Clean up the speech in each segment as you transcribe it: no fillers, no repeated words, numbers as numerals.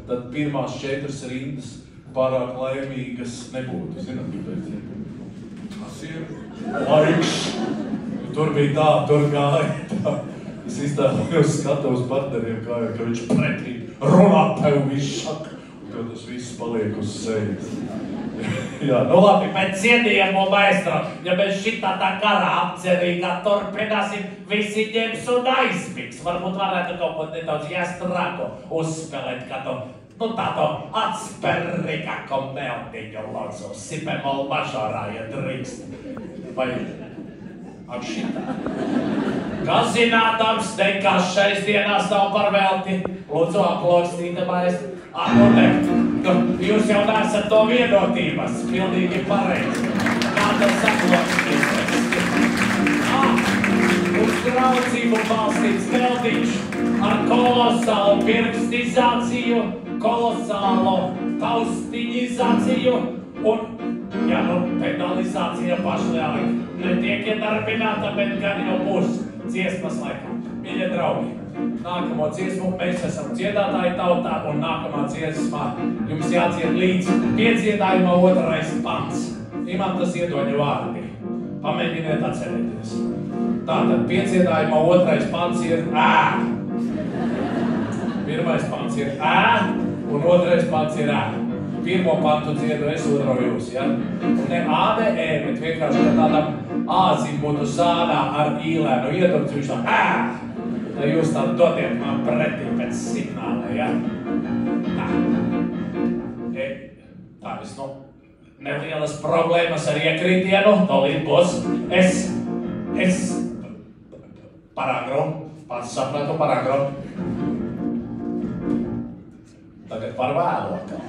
tad pirmās 4 rindas pārāk laimīgas nebūtu. Zināt, kāpēc? Tas ir laiks. Tur bija tā, tur gāja tā. Es iztēlojos skatos partneriem, kā viņš pretī runā tev visu šak. Un tad tas viss paliek uz sejas. Jā, nu labi, bet cienījamo maestro, ja mēs šitā tā karā apcerīgā turpināsim, visi ņems un aizmigs. Varbūt varētu kaut ko nedaudz jāstrāko uzspēlēt kādu, nu tādu atsperīgāko meldiņu lodzu, sipemolu mažorā, ja drīkst. Vai ar šitā? Kas zinātams, nekas šais dienās nav par velti. Lūdzu, aplaukstīta maestro. Jūs jau nesat to vienotības, pilnīgi pareizi. Kāda saklaukstītas? Uz draudzību balstīts meldiņš ar kolosālu pirkstizāciju, kolosālu taustiņizāciju un, ja nu, pedalizācija pašlielāk netiek iedarbināta, bet gan jau būs dziesmas laikā. Mīļie draugi, nākamo dziesmu mēs esam dziedātāji tautā un nākamā dziesmā jums jādzied līdz piedziedājuma 2. pants. Imantas Iedoņa vārdi. Pamēģiniet atcerēties. Tātad piedziedājuma 2. pants ir ē. 1. pants ir ē un 2. pants ir ē. 1. pantu dziedu es, 2. jūs, ja? Un ne ā, ne ē, bet vienkārši tādam āzim būtu sādā ar īlēnu iedurts, viņš tā ē. Lai jūs tā dodiet man pretī pēc signāla, ja? Tā. Tā vis, nu, nelielas problēmas ar iekritienu, tolīt būs. Es paragru, pats sapratu paragru. Tagad par vēlu atkal.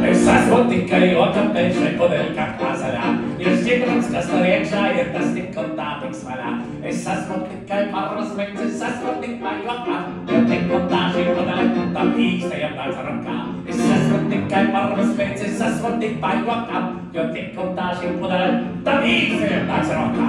Es esmu tikai joka pēc šai pudeļkā klāzaļā. Ir šķidrats, kas tur iekšā ir, tas tik un tā tiks vaļā. Es esmu tikai maras veids, es esmu tikai jokā. Jo tik un tā šī pudeļa, tam īstajam nāc rokā. Es esmu tikai maras veids, es esmu tikai jokā. Jo tik un tā šī pudeļa, tam īstajam nāc rokā.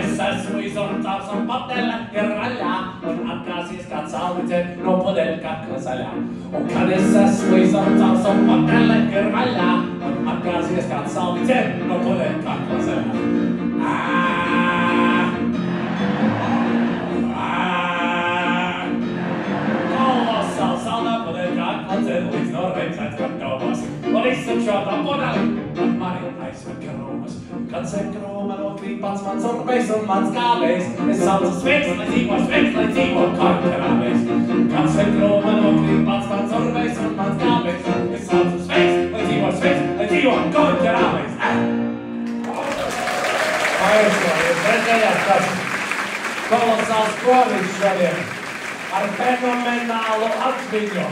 Es esmu izortāts un patele ir raļā un atkāsies kā caurvidze no pudeļa kakla zaļā. Un kad es esmu izortāts un patele ir raļā un atkāsies kā caurvidze no pudeļa kakla zaļā. Kolosāls saldā pudeļa kakla dzer līdz Norvēģis Kartovos. Un izsačo tā pudeļi un mani aizved krūmas. Kad zem krūma nokrīt pats mans urbejs un mans kāvējs, es saucu sveiks, lai dzīvo karkarāvējs. Kad zem krūma nokrīt pats mans urbejs un mans kāvējs, es saucu sveiks, lai dzīvo karkarāvējs. Maestro, jūs redzējāt, tas kolosāls koris šodien ar fenomenālu atziņu.